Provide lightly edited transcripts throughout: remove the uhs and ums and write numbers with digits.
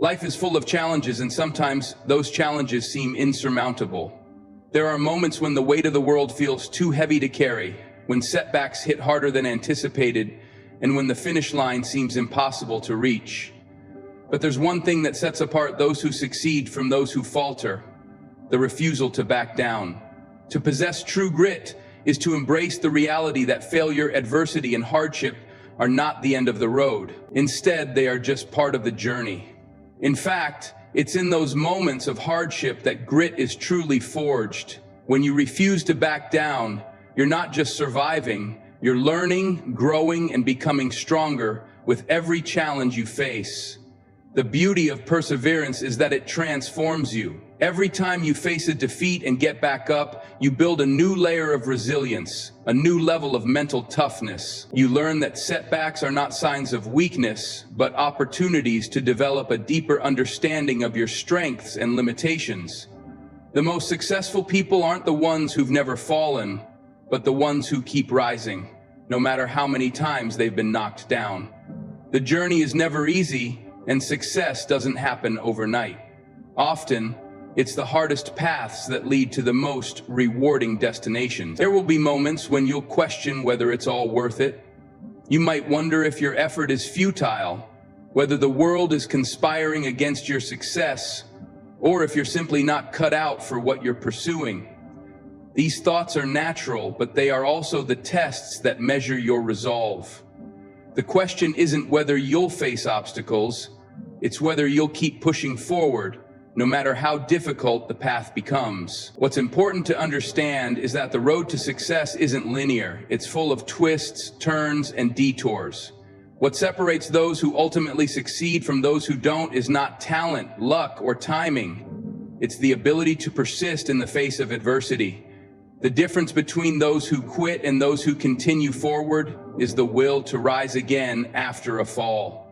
Life is full of challenges, and sometimes those challenges seem insurmountable. There are moments when the weight of the world feels too heavy to carry, when setbacks hit harder than anticipated, and when the finish line seems impossible to reach. But there's one thing that sets apart those who succeed from those who falter: the refusal to back down. To possess true grit is to embrace the reality that failure, adversity, and hardship are not the end of the road. Instead, they are just part of the journey. In fact, it's in those moments of hardship that grit is truly forged. When you refuse to back down, you're not just surviving, you're learning, growing, and becoming stronger with every challenge you face. The beauty of perseverance is that it transforms you. Every time you face a defeat and get back up, you build a new layer of resilience, a new level of mental toughness. You learn that setbacks are not signs of weakness, but opportunities to develop a deeper understanding of your strengths and limitations. The most successful people aren't the ones who've never fallen, but the ones who keep rising, no matter how many times they've been knocked down. The journey is never easy, and success doesn't happen overnight. Often, it's the hardest paths that lead to the most rewarding destinations. There will be moments when you'll question whether it's all worth it. You might wonder if your effort is futile, whether the world is conspiring against your success, or if you're simply not cut out for what you're pursuing. These thoughts are natural, but they are also the tests that measure your resolve. The question isn't whether you'll face obstacles, it's whether you'll keep pushing forward, no matter how difficult the path becomes. What's important to understand is that the road to success isn't linear. It's full of twists, turns, and detours. What separates those who ultimately succeed from those who don't is not talent, luck, or timing. It's the ability to persist in the face of adversity. The difference between those who quit and those who continue forward is the will to rise again after a fall.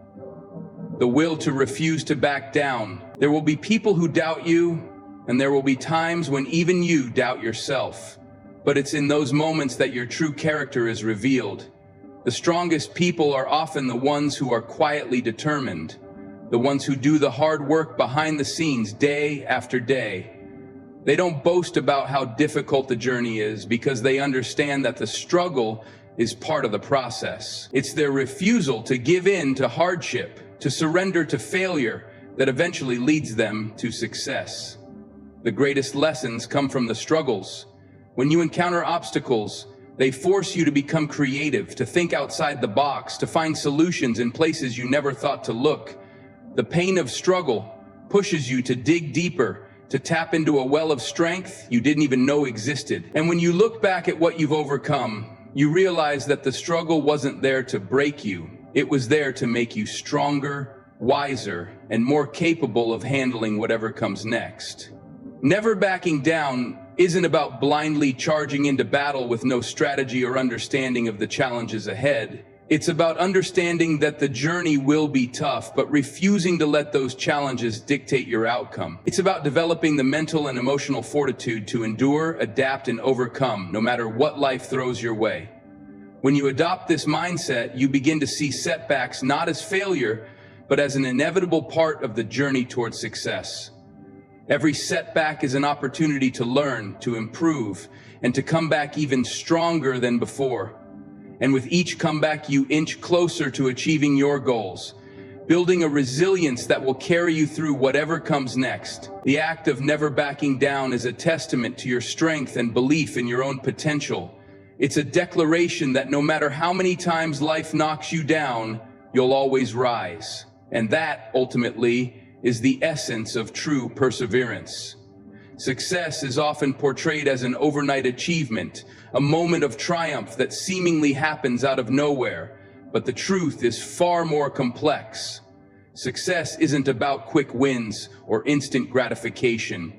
The will to refuse to back down. There will be people who doubt you, and there will be times when even you doubt yourself. But it's in those moments that your true character is revealed. The strongest people are often the ones who are quietly determined, the ones who do the hard work behind the scenes day after day. They don't boast about how difficult the journey is because they understand that the struggle is part of the process. It's their refusal to give in to hardship, to surrender to failure, that eventually leads them to success. The greatest lessons come from the struggles. When you encounter obstacles, they force you to become creative, to think outside the box, to find solutions in places you never thought to look. The pain of struggle pushes you to dig deeper, to tap into a well of strength you didn't even know existed. And when you look back at what you've overcome, you realize that the struggle wasn't there to break you. It was there to make you stronger, wiser, and more capable of handling whatever comes next. Never backing down isn't about blindly charging into battle with no strategy or understanding of the challenges ahead. It's about understanding that the journey will be tough, but refusing to let those challenges dictate your outcome. It's about developing the mental and emotional fortitude to endure, adapt, and overcome, no matter what life throws your way. When you adopt this mindset, you begin to see setbacks not as failure, but as an inevitable part of the journey towards success. Every setback is an opportunity to learn, to improve, and to come back even stronger than before. And with each comeback, you inch closer to achieving your goals, building a resilience that will carry you through whatever comes next. The act of never backing down is a testament to your strength and belief in your own potential. It's a declaration that no matter how many times life knocks you down, you'll always rise. And that, ultimately, is the essence of true perseverance. Success is often portrayed as an overnight achievement, a moment of triumph that seemingly happens out of nowhere. But the truth is far more complex. Success isn't about quick wins or instant gratification.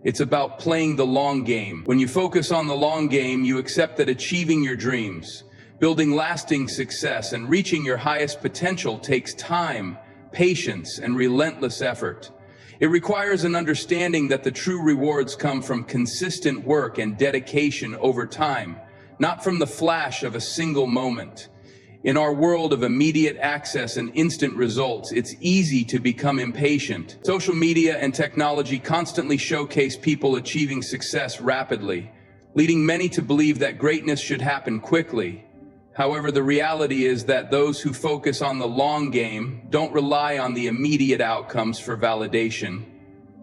It's about playing the long game. When you focus on the long game, you accept that achieving your dreams, building lasting success, and reaching your highest potential takes time, patience, and relentless effort. It requires an understanding that the true rewards come from consistent work and dedication over time, not from the flash of a single moment. In our world of immediate access and instant results, it's easy to become impatient. Social media and technology constantly showcase people achieving success rapidly, leading many to believe that greatness should happen quickly. However, the reality is that those who focus on the long game don't rely on the immediate outcomes for validation.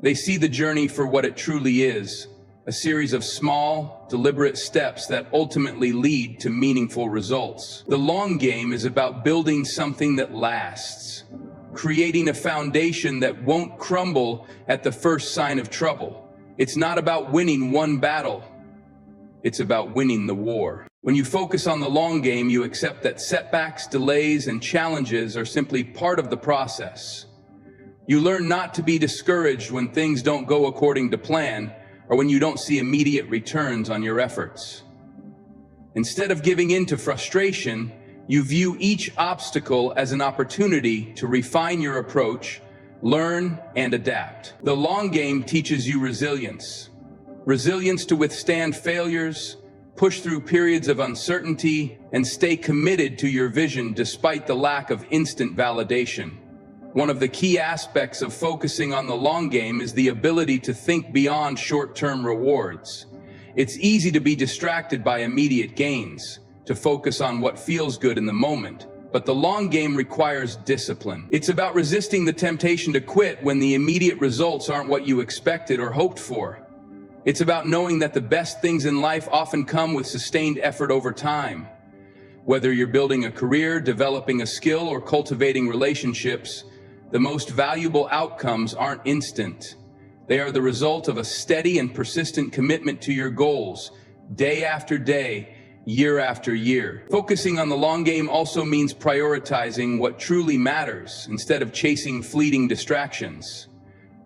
They see the journey for what it truly is, a series of small, deliberate steps that ultimately lead to meaningful results. The long game is about building something that lasts, creating a foundation that won't crumble at the first sign of trouble. It's not about winning one battle. It's about winning the war. When you focus on the long game, you accept that setbacks, delays, and challenges are simply part of the process. You learn not to be discouraged when things don't go according to plan, or when you don't see immediate returns on your efforts. Instead of giving in to frustration, you view each obstacle as an opportunity to refine your approach, learn, and adapt. The long game teaches you resilience. Resilience to withstand failures, push through periods of uncertainty, and stay committed to your vision despite the lack of instant validation. One of the key aspects of focusing on the long game is the ability to think beyond short-term rewards. It's easy to be distracted by immediate gains, to focus on what feels good in the moment. But the long game requires discipline. It's about resisting the temptation to quit when the immediate results aren't what you expected or hoped for. It's about knowing that the best things in life often come with sustained effort over time. Whether you're building a career, developing a skill, or cultivating relationships, the most valuable outcomes aren't instant. They are the result of a steady and persistent commitment to your goals, day after day, year after year. Focusing on the long game also means prioritizing what truly matters instead of chasing fleeting distractions.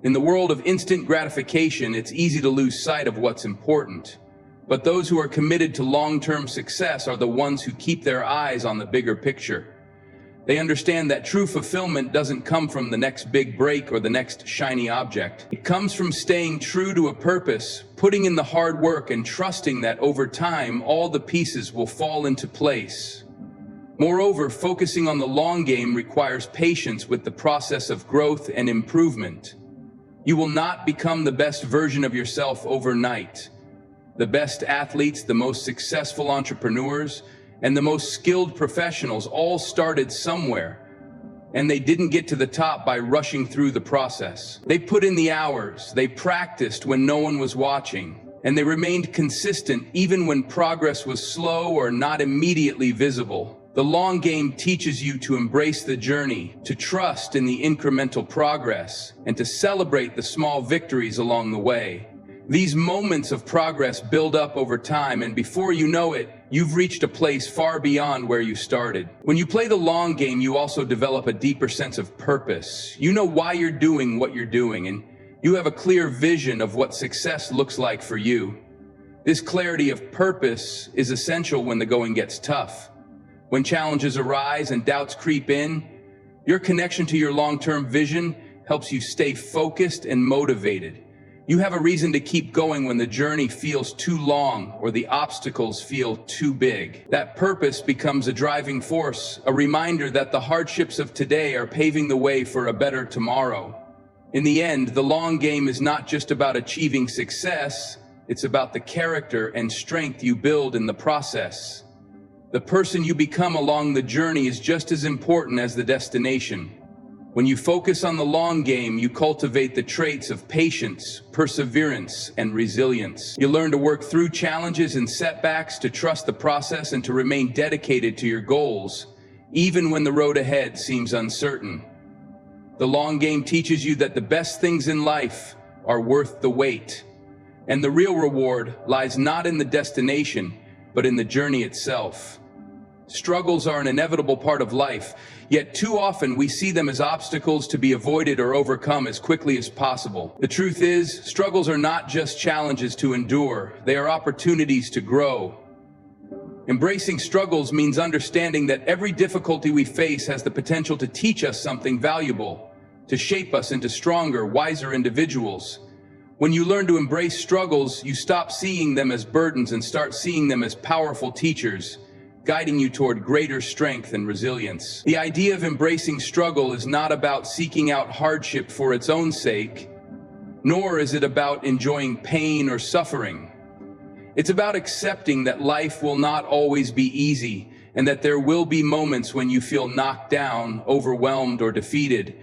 In the world of instant gratification, it's easy to lose sight of what's important. But those who are committed to long-term success are the ones who keep their eyes on the bigger picture. They understand that true fulfillment doesn't come from the next big break or the next shiny object. It comes from staying true to a purpose, putting in the hard work, and trusting that over time, all the pieces will fall into place. Moreover, focusing on the long game requires patience with the process of growth and improvement. You will not become the best version of yourself overnight. The best athletes, the most successful entrepreneurs, and the most skilled professionals all started somewhere, and they didn't get to the top by rushing through the process. They put in the hours, they practiced when no one was watching, and they remained consistent even when progress was slow or not immediately visible. The long game teaches you to embrace the journey, to trust in the incremental progress, and to celebrate the small victories along the way. These moments of progress build up over time, and before you know it, you've reached a place far beyond where you started. When you play the long game, you also develop a deeper sense of purpose. You know why you're doing what you're doing, and you have a clear vision of what success looks like for you. This clarity of purpose is essential when the going gets tough. When challenges arise and doubts creep in, your connection to your long-term vision helps you stay focused and motivated. You have a reason to keep going when the journey feels too long or the obstacles feel too big. That purpose becomes a driving force, a reminder that the hardships of today are paving the way for a better tomorrow. In the end, the long game is not just about achieving success, it's about the character and strength you build in the process. The person you become along the journey is just as important as the destination. When you focus on the long game, you cultivate the traits of patience, perseverance, and resilience. You learn to work through challenges and setbacks, to trust the process, and to remain dedicated to your goals, even when the road ahead seems uncertain. The long game teaches you that the best things in life are worth the wait, and the real reward lies not in the destination, but in the journey itself. Struggles are an inevitable part of life, yet too often we see them as obstacles to be avoided or overcome as quickly as possible. The truth is, struggles are not just challenges to endure, they are opportunities to grow. Embracing struggles means understanding that every difficulty we face has the potential to teach us something valuable, to shape us into stronger, wiser individuals. When you learn to embrace struggles, you stop seeing them as burdens and start seeing them as powerful teachers. guiding you toward greater strength and resilience. The idea of embracing struggle is not about seeking out hardship for its own sake, nor is it about enjoying pain or suffering. It's about accepting that life will not always be easy, and that there will be moments when you feel knocked down, overwhelmed, or defeated.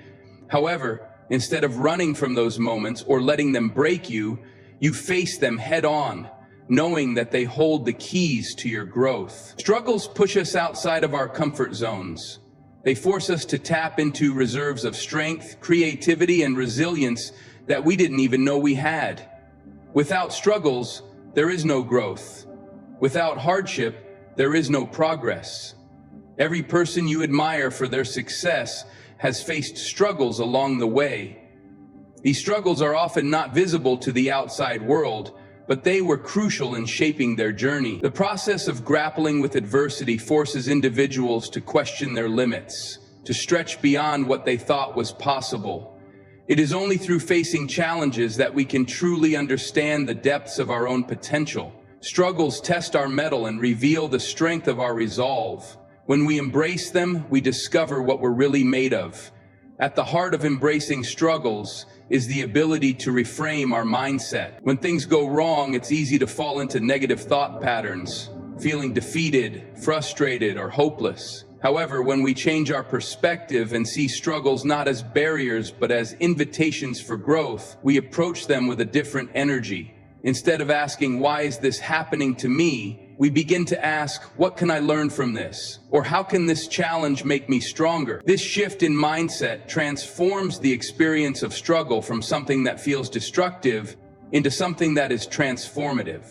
However, instead of running from those moments or letting them break you, you face them head on, knowing that they hold the keys to your growth. Struggles push us outside of our comfort zones. They force us to tap into reserves of strength, creativity, and resilience that we didn't even know we had. Without struggles, there is no growth. Without hardship, there is no progress. Every person you admire for their success has faced struggles along the way. These struggles are often not visible to the outside world, but they were crucial in shaping their journey. The process of grappling with adversity forces individuals to question their limits, to stretch beyond what they thought was possible. It is only through facing challenges that we can truly understand the depths of our own potential. Struggles test our mettle and reveal the strength of our resolve. When we embrace them, we discover what we're really made of. At the heart of embracing struggles is the ability to reframe our mindset. When things go wrong, it's easy to fall into negative thought patterns, feeling defeated, frustrated, or hopeless. However, when we change our perspective and see struggles not as barriers but as invitations for growth, we approach them with a different energy. Instead of asking, "Why is this happening to me?" we begin to ask, "What can I learn from this?" Or "How can this challenge make me stronger?" This shift in mindset transforms the experience of struggle from something that feels destructive into something that is transformative.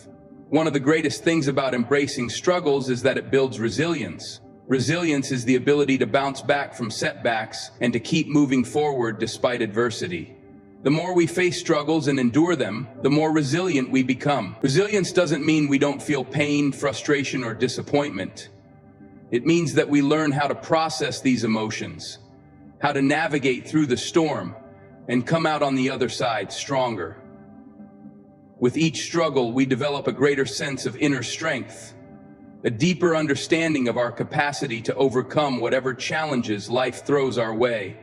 One of the greatest things about embracing struggles is that it builds resilience. Resilience is the ability to bounce back from setbacks and to keep moving forward despite adversity. The more we face struggles and endure them, the more resilient we become. Resilience doesn't mean we don't feel pain, frustration, or disappointment. It means that we learn how to process these emotions, how to navigate through the storm, and come out on the other side stronger. With each struggle, we develop a greater sense of inner strength, a deeper understanding of our capacity to overcome whatever challenges life throws our way.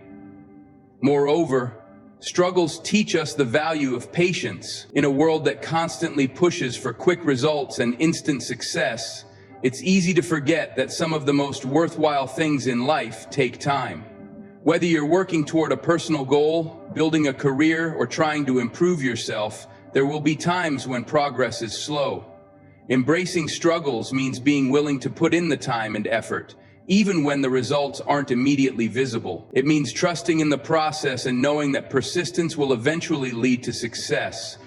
Moreover, struggles teach us the value of patience. In a world that constantly pushes for quick results and instant success, it's easy to forget that some of the most worthwhile things in life take time. Whether you're working toward a personal goal, building a career, or trying to improve yourself, there will be times when progress is slow. Embracing struggles means being willing to put in the time and effort, even when the results aren't immediately visible. It means trusting in the process and knowing that persistence will eventually lead to success.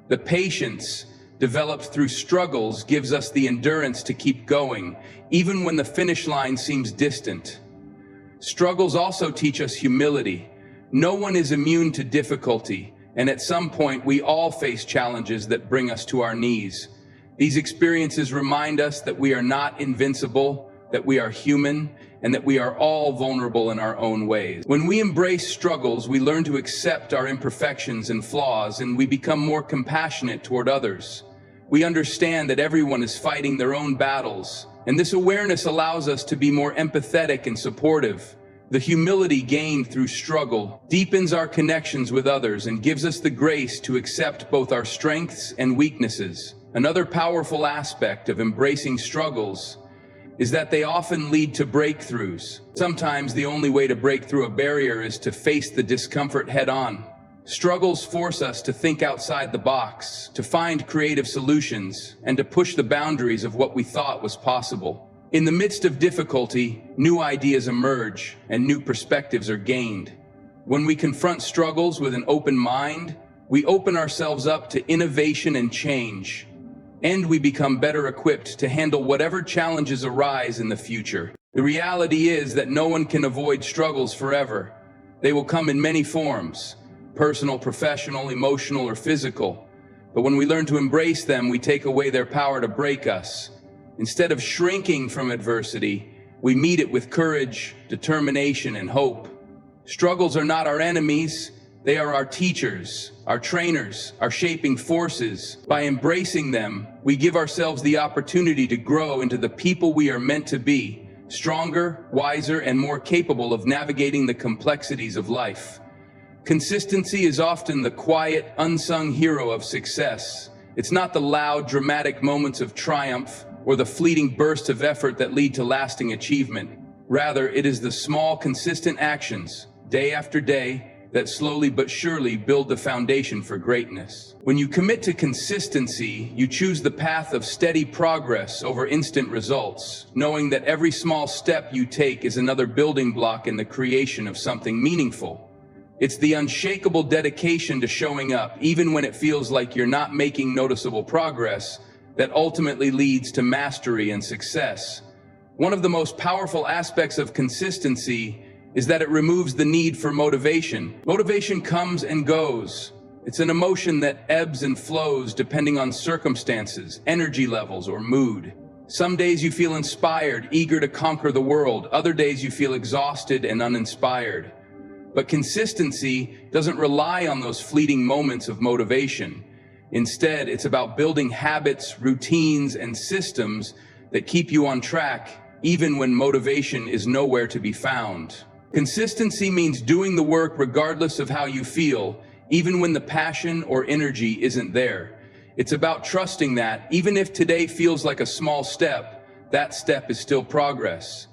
The patience developed through struggles gives us the endurance to keep going, even when the finish line seems distant. Struggles also teach us humility. No one is immune to difficulty, and at some point we all face challenges that bring us to our knees. These experiences remind us that we are not invincible, that we are human, and that we are all vulnerable in our own ways. When we embrace struggles, we learn to accept our imperfections and flaws, and we become more compassionate toward others. We understand that everyone is fighting their own battles, and this awareness allows us to be more empathetic and supportive. The humility gained through struggle deepens our connections with others and gives us the grace to accept both our strengths and weaknesses. Another powerful aspect of embracing struggles is that they often lead to breakthroughs. Sometimes the only way to break through a barrier is to face the discomfort head-on. Struggles force us to think outside the box, to find creative solutions, and to push the boundaries of what we thought was possible. In the midst of difficulty, new ideas emerge and new perspectives are gained. When we confront struggles with an open mind, we open ourselves up to innovation and change, and we become better equipped to handle whatever challenges arise in the future. The reality is that no one can avoid struggles forever. They will come in many forms: personal, professional, emotional, or physical. But when we learn to embrace them, we take away their power to break us. Instead of shrinking from adversity, we meet it with courage, determination, and hope. Struggles are not our enemies. They are our teachers, our trainers, our shaping forces. By embracing them, we give ourselves the opportunity to grow into the people we are meant to be, stronger, wiser, and more capable of navigating the complexities of life. Consistency is often the quiet, unsung hero of success. It's not the loud, dramatic moments of triumph or the fleeting bursts of effort that lead to lasting achievement. Rather, it is the small, consistent actions, day after day, that slowly but surely build the foundation for greatness. When you commit to consistency, you choose the path of steady progress over instant results, knowing that every small step you take is another building block in the creation of something meaningful. It's the unshakable dedication to showing up, even when it feels like you're not making noticeable progress, that ultimately leads to mastery and success. One of the most powerful aspects of consistency is that it removes the need for motivation. Motivation comes and goes. It's an emotion that ebbs and flows depending on circumstances, energy levels, or mood. Some days you feel inspired, eager to conquer the world. Other days you feel exhausted and uninspired. But consistency doesn't rely on those fleeting moments of motivation. Instead, it's about building habits, routines, and systems that keep you on track, even when motivation is nowhere to be found. Consistency means doing the work regardless of how you feel, even when the passion or energy isn't there. It's about trusting that, even if today feels like a small step, that step is still progress.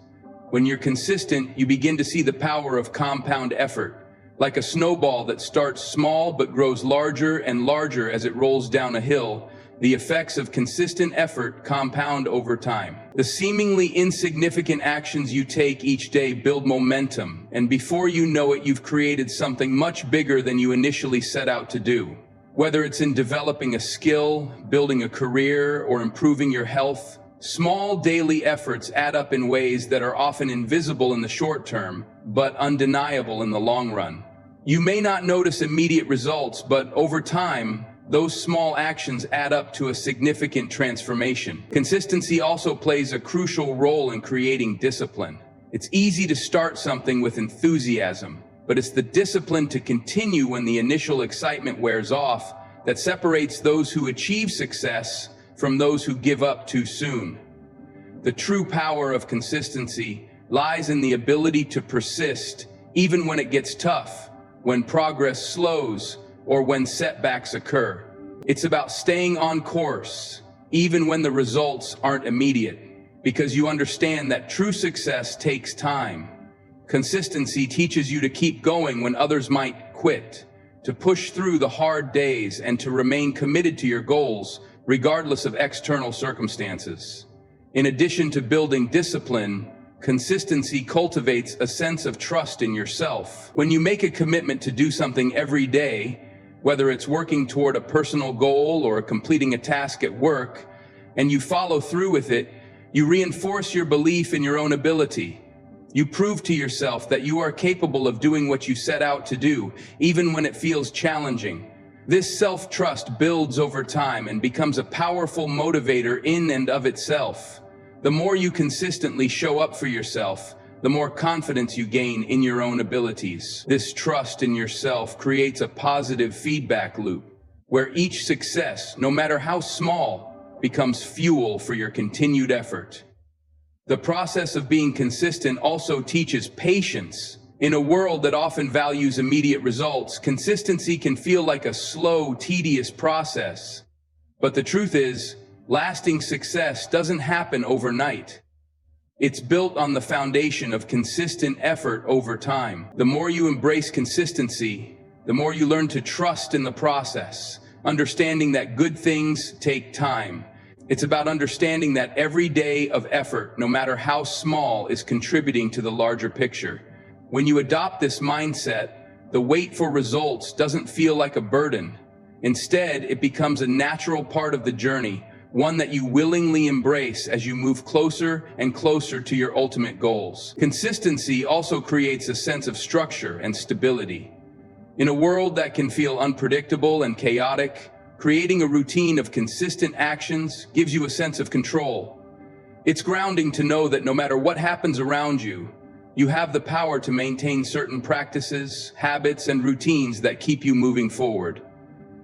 When you're consistent, you begin to see the power of compound effort, like a snowball that starts small but grows larger and larger as it rolls down a hill. The effects of consistent effort compound over time. The seemingly insignificant actions you take each day build momentum, and before you know it, you've created something much bigger than you initially set out to do. Whether it's in developing a skill, building a career, or improving your health, small daily efforts add up in ways that are often invisible in the short term, but undeniable in the long run. You may not notice immediate results, but over time, those small actions add up to a significant transformation. Consistency also plays a crucial role in creating discipline. It's easy to start something with enthusiasm, but it's the discipline to continue when the initial excitement wears off that separates those who achieve success from those who give up too soon. The true power of consistency lies in the ability to persist even when it gets tough, when progress slows, or when setbacks occur. It's about staying on course, even when the results aren't immediate, because you understand that true success takes time. Consistency teaches you to keep going when others might quit, to push through the hard days, and to remain committed to your goals, regardless of external circumstances. In addition to building discipline, consistency cultivates a sense of trust in yourself. When you make a commitment to do something every day, whether it's working toward a personal goal or completing a task at work, and you follow through with it, you reinforce your belief in your own ability. You prove to yourself that you are capable of doing what you set out to do, even when it feels challenging. This self-trust builds over time and becomes a powerful motivator in and of itself. The more you consistently show up for yourself, the more confidence you gain in your own abilities. This trust in yourself creates a positive feedback loop, where each success, no matter how small, becomes fuel for your continued effort. The process of being consistent also teaches patience. In a world that often values immediate results, consistency can feel like a slow, tedious process. But the truth is, lasting success doesn't happen overnight. It's built on the foundation of consistent effort over time. The more you embrace consistency, the more you learn to trust in the process, understanding that good things take time. It's about understanding that every day of effort, no matter how small, is contributing to the larger picture. When you adopt this mindset, the wait for results doesn't feel like a burden. Instead, it becomes a natural part of the journey, one that you willingly embrace as you move closer and closer to your ultimate goals. Consistency also creates a sense of structure and stability. In a world that can feel unpredictable and chaotic, creating a routine of consistent actions gives you a sense of control. It's grounding to know that no matter what happens around you, You have the power to maintain certain practices, habits, and routines that keep you moving forward.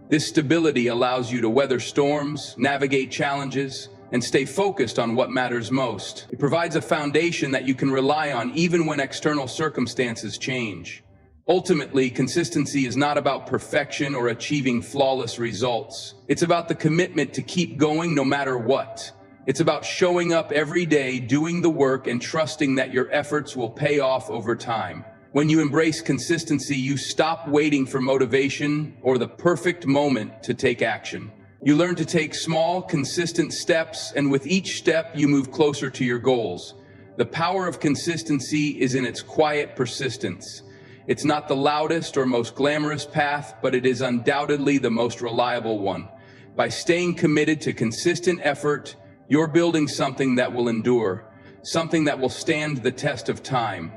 This stability allows you to weather storms, navigate challenges, and stay focused on what matters most. It provides a foundation that you can rely on even when external circumstances change. Ultimately, consistency is not about perfection or achieving flawless results. It's about the commitment to keep going no matter what. It's about showing up every day, doing the work, and trusting that your efforts will pay off over time. When you embrace consistency, you stop waiting for motivation or the perfect moment to take action. You learn to take small, consistent steps, and with each step, you move closer to your goals. The power of consistency is in its quiet persistence. It's not the loudest or most glamorous path, but it is undoubtedly the most reliable one. By staying committed to consistent effort, you're building something that will endure, something that will stand the test of time.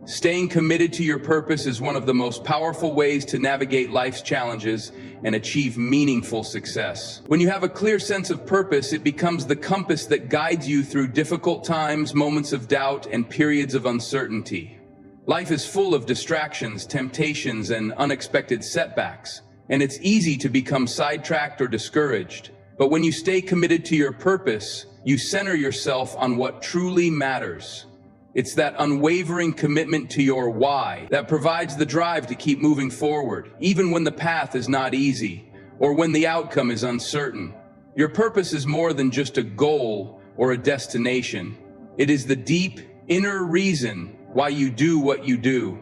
Staying committed to your purpose is one of the most powerful ways to navigate life's challenges and achieve meaningful success. When you have a clear sense of purpose, it becomes the compass that guides you through difficult times, moments of doubt, and periods of uncertainty. Life is full of distractions, temptations, and unexpected setbacks, and it's easy to become sidetracked or discouraged. But when you stay committed to your purpose, you center yourself on what truly matters. It's that unwavering commitment to your why that provides the drive to keep moving forward, even when the path is not easy or when the outcome is uncertain. Your purpose is more than just a goal or a destination. It is the deep, inner reason why you do what you do.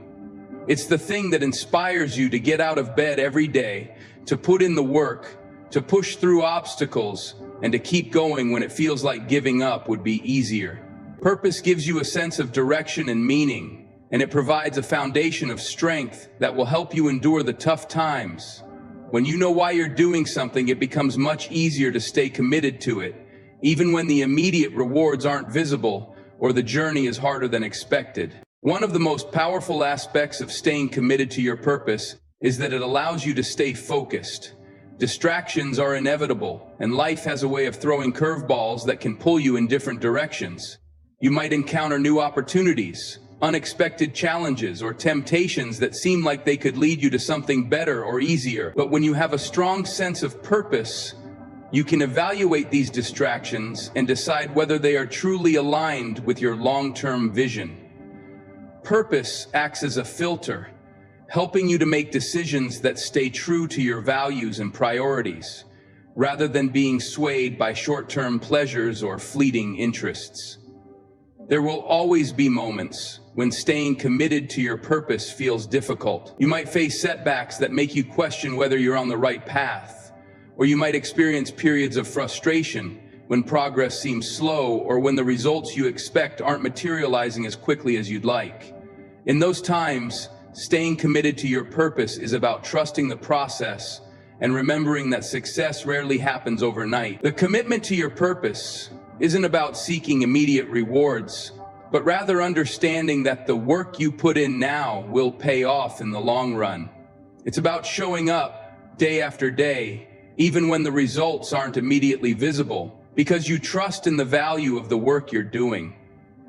It's the thing that inspires you to get out of bed every day, to put in the work, to push through obstacles, and to keep going when it feels like giving up would be easier. Purpose gives you a sense of direction and meaning, and it provides a foundation of strength that will help you endure the tough times. When you know why you're doing something, it becomes much easier to stay committed to it, even when the immediate rewards aren't visible or the journey is harder than expected. One of the most powerful aspects of staying committed to your purpose is that it allows you to stay focused. Distractions are inevitable, and life has a way of throwing curveballs that can pull you in different directions. You might encounter new opportunities, unexpected challenges, or temptations that seem like they could lead you to something better or easier. But when you have a strong sense of purpose, you can evaluate these distractions and decide whether they are truly aligned with your long-term vision. Purpose acts as a filter, helping you to make decisions that stay true to your values and priorities, rather than being swayed by short-term pleasures or fleeting interests. There will always be moments when staying committed to your purpose feels difficult. You might face setbacks that make you question whether you're on the right path, or you might experience periods of frustration when progress seems slow or when the results you expect aren't materializing as quickly as you'd like. In those times, staying committed to your purpose is about trusting the process and remembering that success rarely happens overnight. The commitment to your purpose isn't about seeking immediate rewards, but rather understanding that the work you put in now will pay off in the long run. It's about showing up day after day, even when the results aren't immediately visible, because you trust in the value of the work you're doing.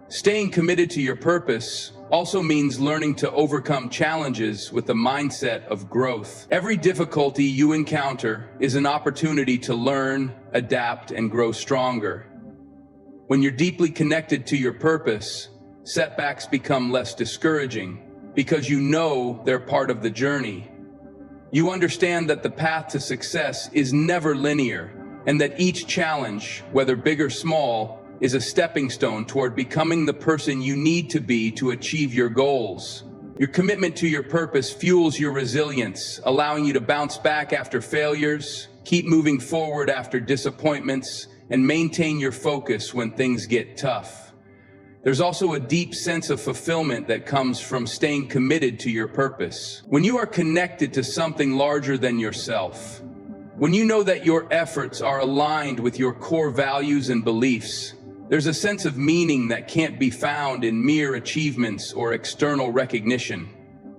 Staying committed to your purpose also means learning to overcome challenges with the mindset of growth. Every difficulty you encounter is an opportunity to learn, adapt, and grow stronger. When you're deeply connected to your purpose, setbacks become less discouraging because you know they're part of the journey. You understand that the path to success is never linear, and that each challenge, whether big or small, is a stepping stone toward becoming the person you need to be to achieve your goals. Your commitment to your purpose fuels your resilience, allowing you to bounce back after failures, keep moving forward after disappointments, and maintain your focus when things get tough. There's also a deep sense of fulfillment that comes from staying committed to your purpose. When you are connected to something larger than yourself, when you know that your efforts are aligned with your core values and beliefs, there's a sense of meaning that can't be found in mere achievements or external recognition.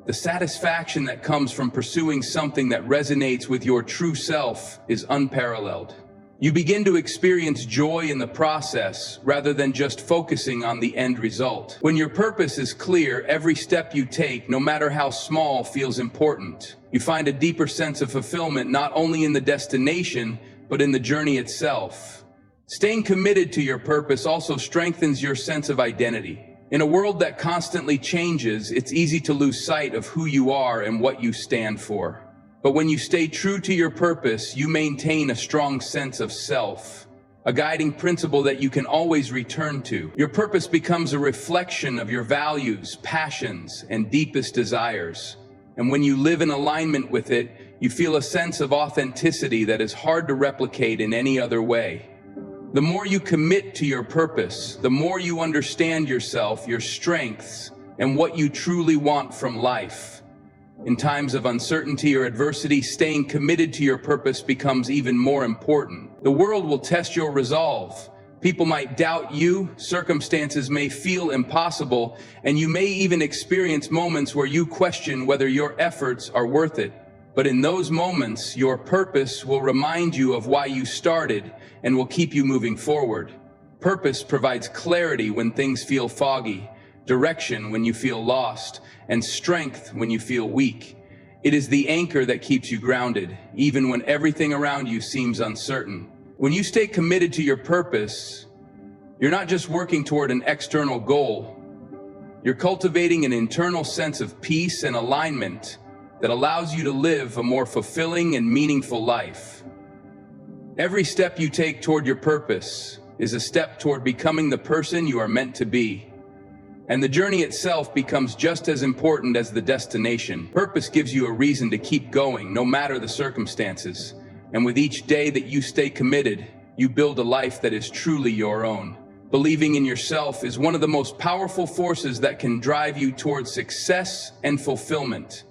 The satisfaction that comes from pursuing something that resonates with your true self is unparalleled. You begin to experience joy in the process rather than just focusing on the end result. When your purpose is clear, every step you take, no matter how small, feels important. You find a deeper sense of fulfillment not only in the destination, but in the journey itself. Staying committed to your purpose also strengthens your sense of identity. In a world that constantly changes, it's easy to lose sight of who you are and what you stand for. But when you stay true to your purpose, you maintain a strong sense of self, a guiding principle that you can always return to. Your purpose becomes a reflection of your values, passions, and deepest desires. And when you live in alignment with it, you feel a sense of authenticity that is hard to replicate in any other way. The more you commit to your purpose, the more you understand yourself, your strengths, and what you truly want from life. In times of uncertainty or adversity, staying committed to your purpose becomes even more important. The world will test your resolve. People might doubt you, circumstances may feel impossible, and you may even experience moments where you question whether your efforts are worth it. But in those moments, your purpose will remind you of why you started and will keep you moving forward. Purpose provides clarity when things feel foggy, direction when you feel lost, and strength when you feel weak. It is the anchor that keeps you grounded, even when everything around you seems uncertain. When you stay committed to your purpose, you're not just working toward an external goal. You're cultivating an internal sense of peace and alignment that allows you to live a more fulfilling and meaningful life. Every step you take toward your purpose is a step toward becoming the person you are meant to be. And the journey itself becomes just as important as the destination. Purpose gives you a reason to keep going, no matter the circumstances. And with each day that you stay committed, you build a life that is truly your own. Believing in yourself is one of the most powerful forces that can drive you towards success and fulfillment.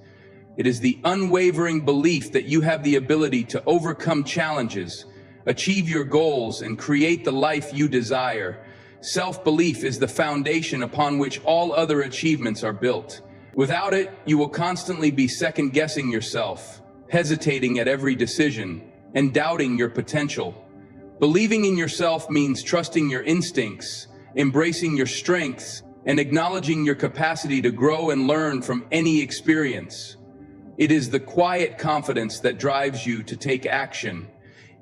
It is the unwavering belief that you have the ability to overcome challenges, achieve your goals, and create the life you desire. Self-belief is the foundation upon which all other achievements are built. Without it, you will constantly be second-guessing yourself, hesitating at every decision, and doubting your potential. Believing in yourself means trusting your instincts, embracing your strengths, and acknowledging your capacity to grow and learn from any experience. It is the quiet confidence that drives you to take action,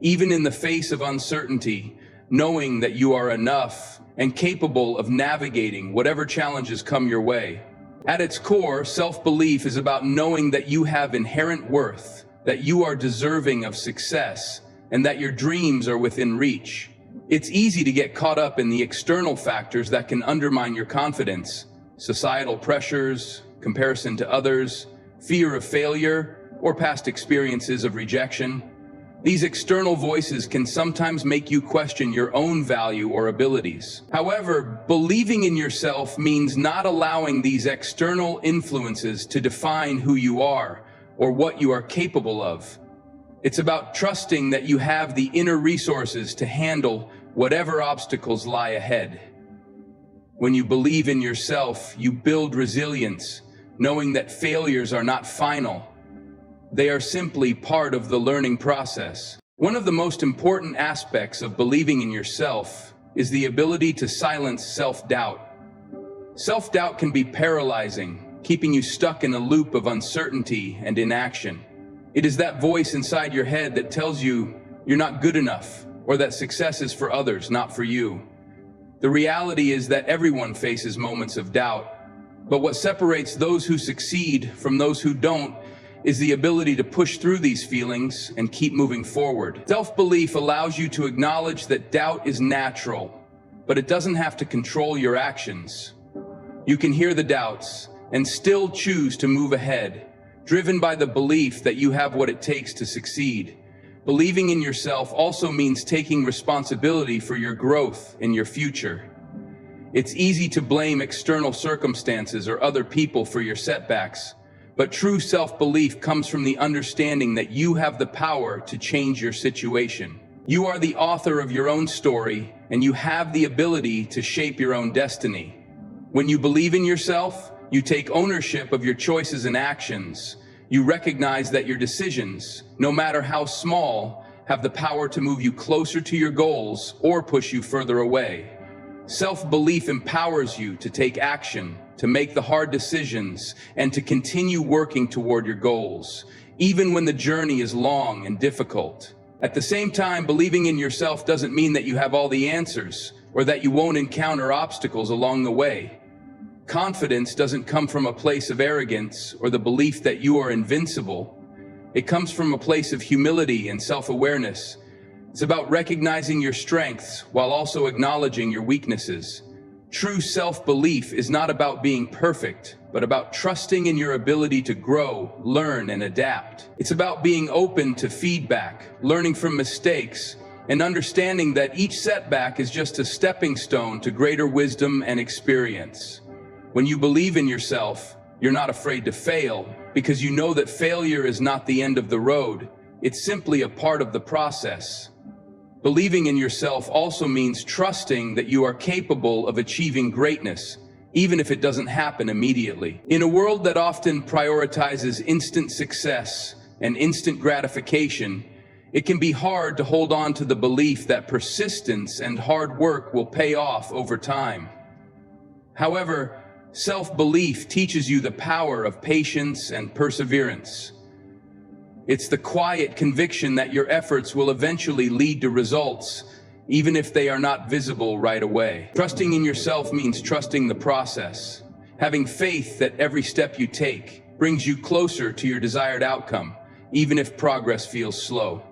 even in the face of uncertainty, knowing that you are enough and capable of navigating whatever challenges come your way. At its core, self-belief is about knowing that you have inherent worth, that you are deserving of success, and that your dreams are within reach. It's easy to get caught up in the external factors that can undermine your confidence: societal pressures, comparison to others, fear of failure, or past experiences of rejection. These external voices can sometimes make you question your own value or abilities. However, believing in yourself means not allowing these external influences to define who you are or what you are capable of. It's about trusting that you have the inner resources to handle whatever obstacles lie ahead. When you believe in yourself, you build resilience, knowing that failures are not final. They are simply part of the learning process. One of the most important aspects of believing in yourself is the ability to silence self-doubt. Self-doubt can be paralyzing, keeping you stuck in a loop of uncertainty and inaction. It is that voice inside your head that tells you you're not good enough, or that success is for others, not for you. The reality is that everyone faces moments of doubt, but what separates those who succeed from those who don't is the ability to push through these feelings and keep moving forward. Self-belief allows you to acknowledge that doubt is natural, but it doesn't have to control your actions. You can hear the doubts and still choose to move ahead, driven by the belief that you have what it takes to succeed. Believing in yourself also means taking responsibility for your growth in your future. It's easy to blame external circumstances or other people for your setbacks, but true self-belief comes from the understanding that you have the power to change your situation. You are the author of your own story, and you have the ability to shape your own destiny. When you believe in yourself, you take ownership of your choices and actions. You recognize that your decisions, no matter how small, have the power to move you closer to your goals or push you further away. Self-belief empowers you to take action, to make the hard decisions, and to continue working toward your goals, even when the journey is long and difficult. At the same time, believing in yourself doesn't mean that you have all the answers or that you won't encounter obstacles along the way. Confidence doesn't come from a place of arrogance or the belief that you are invincible. It comes from a place of humility and self-awareness. It's about recognizing your strengths while also acknowledging your weaknesses. True self-belief is not about being perfect, but about trusting in your ability to grow, learn, and adapt. It's about being open to feedback, learning from mistakes, and understanding that each setback is just a stepping stone to greater wisdom and experience. When you believe in yourself, you're not afraid to fail, because you know that failure is not the end of the road. It's simply a part of the process. Believing in yourself also means trusting that you are capable of achieving greatness, even if it doesn't happen immediately. In a world that often prioritizes instant success and instant gratification, it can be hard to hold on to the belief that persistence and hard work will pay off over time. However, self-belief teaches you the power of patience and perseverance. It's the quiet conviction that your efforts will eventually lead to results, even if they are not visible right away. Trusting in yourself means trusting the process, having faith that every step you take brings you closer to your desired outcome, even if progress feels slow.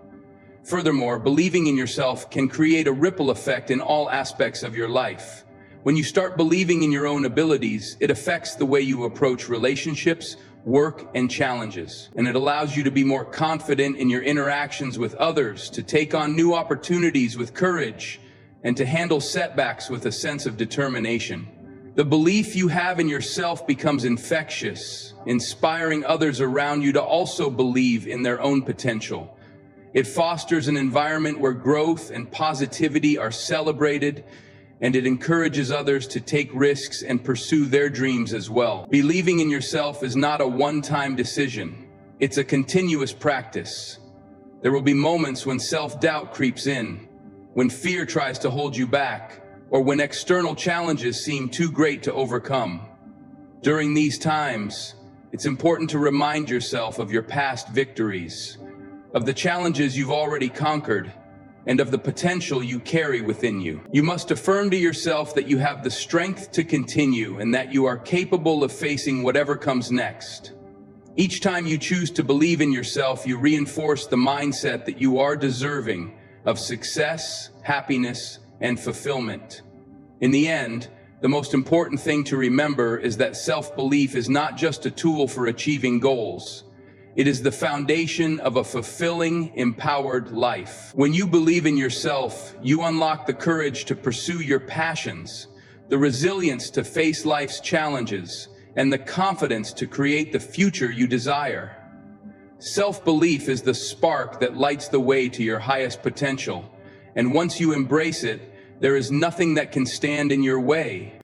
Furthermore, believing in yourself can create a ripple effect in all aspects of your life. When you start believing in your own abilities, it affects the way you approach relationships, work, and challenges. And it allows you to be more confident in your interactions with others, to take on new opportunities with courage, and to handle setbacks with a sense of determination. The belief you have in yourself becomes infectious, inspiring others around you to also believe in their own potential. It fosters an environment where growth and positivity are celebrated, and it encourages others to take risks and pursue their dreams as well. Believing in yourself is not a one-time decision. It's a continuous practice. There will be moments when self-doubt creeps in, when fear tries to hold you back, or when external challenges seem too great to overcome. During these times, it's important to remind yourself of your past victories, of the challenges you've already conquered, and of the potential you carry within you. You must affirm to yourself that you have the strength to continue and that you are capable of facing whatever comes next. Each time you choose to believe in yourself, you reinforce the mindset that you are deserving of success, happiness, and fulfillment. In the end, the most important thing to remember is that self-belief is not just a tool for achieving goals. It is the foundation of a fulfilling, empowered life. When you believe in yourself, you unlock the courage to pursue your passions, the resilience to face life's challenges, and the confidence to create the future you desire. Self-belief is the spark that lights the way to your highest potential, and once you embrace it, there is nothing that can stand in your way.